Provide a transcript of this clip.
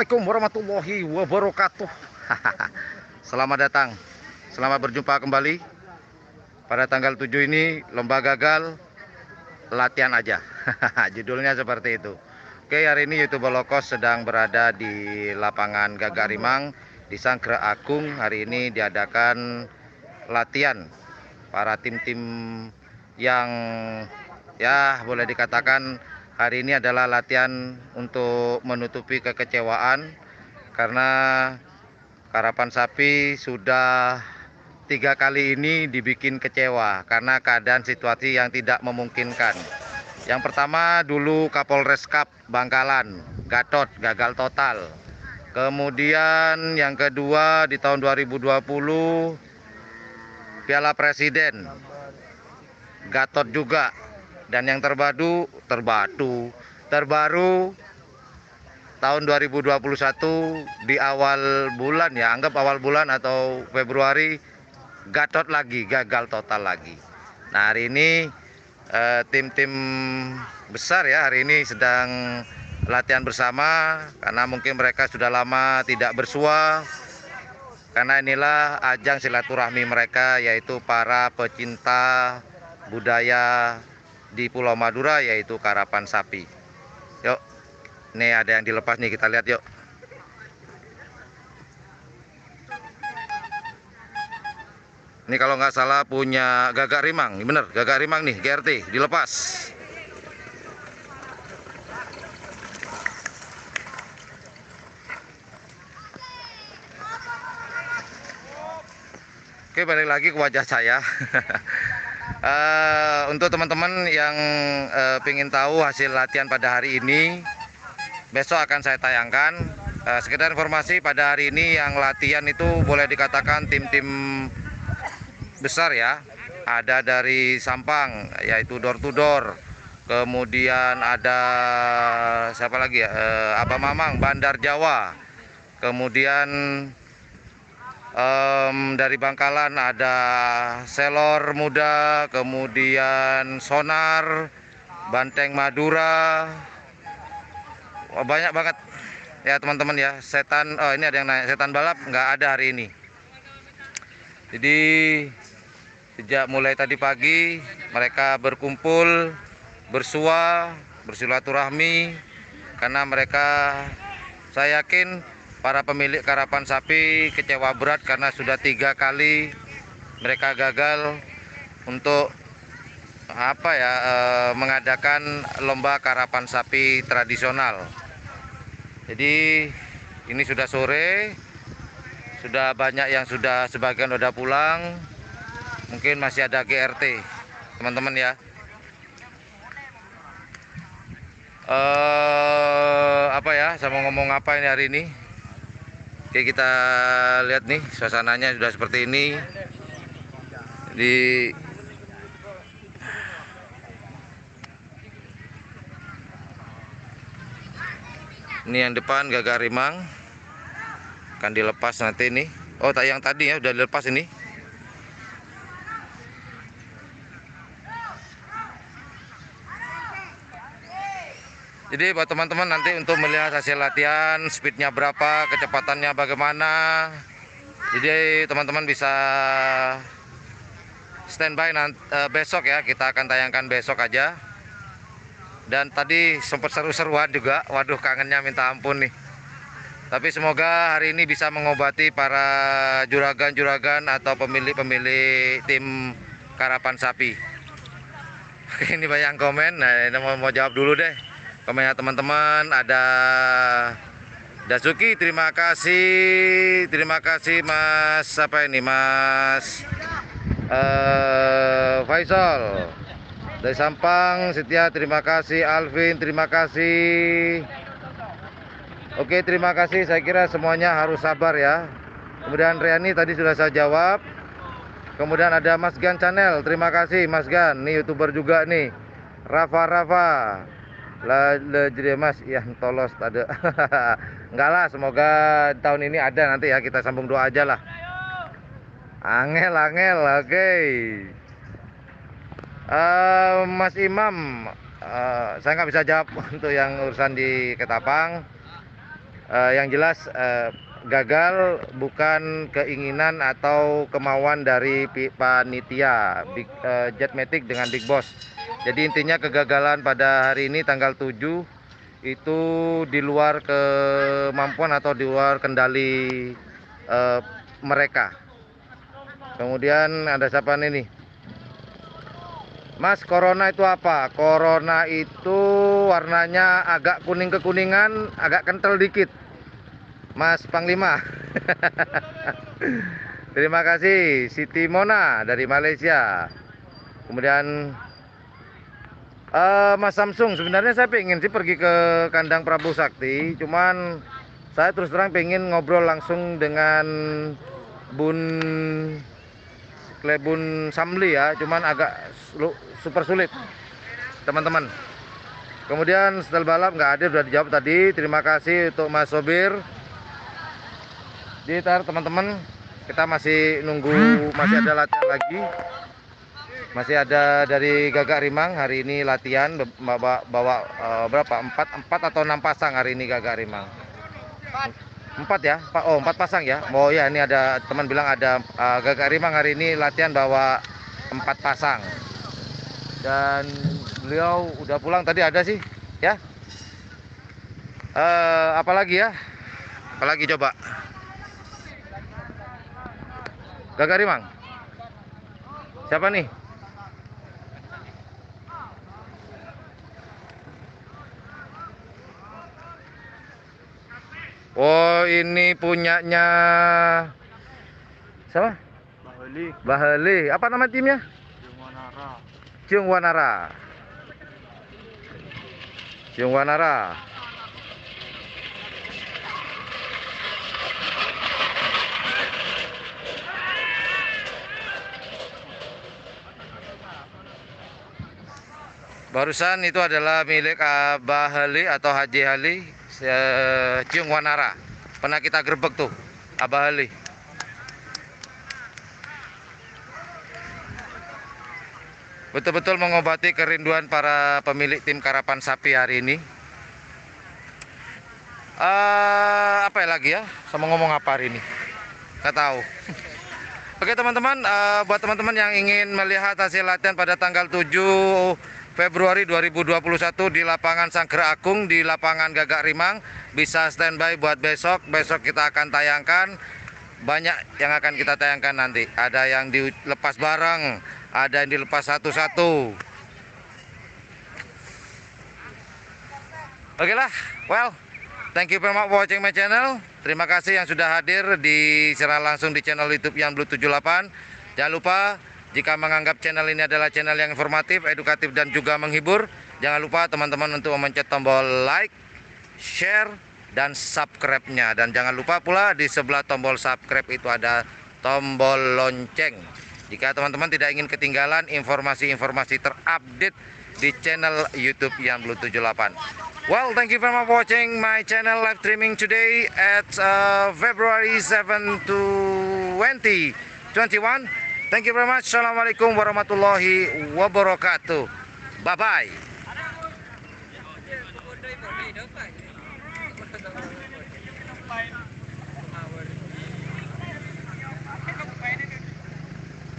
Assalamualaikum warahmatullahi wabarakatuh. Selamat datang, selamat berjumpa kembali. Pada tanggal 7 ini lomba gagal, latihan aja. Judulnya seperti itu. Oke, hari ini YouTuber Lokos sedang berada di lapangan Gagak Rimang di Sangkre Agung. Hari ini diadakan latihan para tim-tim yang ya boleh dikatakan hari ini adalah latihan untuk menutupi kekecewaan karena Karapan Sapi sudah 3 kali ini dibikin kecewa karena keadaan situasi yang tidak memungkinkan. Yang pertama dulu Kapolres Cup Bangkalan, Gatot gagal total. Kemudian yang kedua di tahun 2020 Piala Presiden, Gatot juga. Dan yang terbaru tahun 2021 di awal bulan ya, anggap awal bulan atau Februari, Gatot lagi, gagal total lagi. Nah hari ini tim-tim besar ya hari ini sedang latihan bersama karena mungkin mereka sudah lama tidak bersua. Karena inilah ajang silaturahmi mereka, yaitu para pecinta budaya di Pulau Madura, yaitu Karapan Sapi. Yuk, ini ada yang dilepas nih, kita lihat yuk. Ini kalau nggak salah punya Gagak Rimang, bener Gagak Rimang nih, GRT dilepas. Oke, balik lagi ke wajah saya. Untuk teman-teman yang ingin tahu hasil latihan pada hari ini, besok akan saya tayangkan. Sekedar informasi, pada hari ini yang latihan itu boleh dikatakan tim-tim besar ya. Ada dari Sampang, yaitu door to door. Kemudian ada siapa lagi ya? Abah Mamang, Bandar Jawa. Kemudian dari Bangkalan ada Selor Muda, kemudian Sonar, Banteng Madura. Wah, banyak banget ya teman-teman ya. Setan, oh ini ada yang nanya, setan balap nggak ada hari ini. Jadi sejak mulai tadi pagi mereka berkumpul, bersua, bersilaturahmi karena mereka, saya yakin para pemilik Karapan Sapi kecewa berat karena sudah 3 kali mereka gagal untuk mengadakan lomba Karapan Sapi tradisional. Jadi ini sudah sore, sudah banyak yang sebagian udah pulang, mungkin masih ada GRT teman-teman ya. Saya mau ngomong apa ini hari ini. Oke, kita lihat nih suasananya sudah seperti ini. Ini yang depan Gagak Rimang akan dilepas nanti ini. Oh, yang tadi ya udah dilepas ini. Jadi buat teman-teman nanti untuk melihat hasil latihan, speednya berapa, kecepatannya bagaimana. Jadi teman-teman bisa standby besok ya, kita akan tayangkan besok aja. Dan tadi sempat seru-seruan juga, waduh kangennya minta ampun nih. Tapi semoga hari ini bisa mengobati para juragan-juragan atau pemilik-pemilik tim Karapan Sapi. Ini banyak komen, nah ini mau jawab dulu deh. Komennya teman-teman, ada Dasuki, terima kasih Mas, Mas Faisal dari Sampang. Setia, terima kasih. Alvin, terima kasih. Oke, terima kasih. Saya kira semuanya harus sabar ya. Kemudian Riani tadi sudah saya jawab. Kemudian ada Mas Gan Channel, terima kasih Mas Gan. Nih YouTuber juga nih. Rafa. Jadi Mas, ya tolos ada. Enggak lah, semoga tahun ini ada nanti ya, kita sambung doa aja lah. Angel, oke. Mas Imam, saya nggak bisa jawab untuk yang urusan di Ketapang. Yang jelas gagal bukan keinginan atau kemauan dari panitia Jetmatic dengan Big Boss. Jadi intinya kegagalan pada hari ini tanggal 7 itu di luar kemampuan atau di luar kendali mereka. Kemudian ada siapa nih? Mas, corona itu apa? Corona itu warnanya agak kuning kekuningan, agak kental dikit. Mas Panglima. Terima kasih Siti Mona dari Malaysia. Kemudian Mas Samsung, sebenarnya saya pengen sih pergi ke kandang Prabu Sakti, cuman saya terus terang pengen ngobrol langsung dengan Bun Klebun Samli ya, cuman agak super sulit teman-teman. Kemudian setelah balap nggak ada, sudah dijawab tadi. Terima kasih untuk Mas Sobir. Jadi teman-teman, kita masih nunggu, masih ada latihan lagi. Masih ada dari Gagak Rimang hari ini latihan bawa berapa? 4 atau 6 pasang hari ini Gagak Rimang. 4 ya, Pak. Oh, 4 pasang ya. Oh ya, ini ada teman bilang ada Gagak Rimang hari ini latihan bawa 4 pasang. Dan beliau udah pulang tadi ada sih, ya. Apalagi ya? Apalagi coba? Gagak Rimang. Siapa nih? Oh, ini punyanya siapa? Baheli. Apa nama timnya? Ciungwanara. Ciungwanara. Barusan itu adalah milik Baheli atau Haji Hali Ciungwanara. Pernah kita gerbek tuh Abah Ali. Betul-betul mengobati kerinduan para pemilik tim karapan sapi hari ini. Apa ya lagi ya? Sama ngomong apa hari ini? Nggak tahu. Oke teman-teman, buat teman-teman yang ingin melihat hasil latihan pada tanggal 7 Februari 2021 di lapangan Sangger Agung di lapangan Gagak Rimang, bisa standby buat besok. Besok kita akan tayangkan, banyak yang akan kita tayangkan nanti. Ada yang dilepas bareng, ada yang dilepas satu-satu. Oke lah, well, thank you very much for watching my channel. Terima kasih yang sudah hadir di siaran langsung di channel YouTube Yan Blue 78. Jangan lupa, jika menganggap channel ini adalah channel yang informatif, edukatif, dan juga menghibur, jangan lupa teman-teman untuk memencet tombol like, share, dan subscribe-nya. Dan jangan lupa pula di sebelah tombol subscribe itu ada tombol lonceng. Jika teman-teman tidak ingin ketinggalan informasi-informasi terupdate di channel YouTube Yan Blue 78. Well, thank you very much for watching my channel live streaming today at February 7 to 2021. Thank you very much. Assalamualaikum warahmatullahi wabarakatuh. Bye-bye.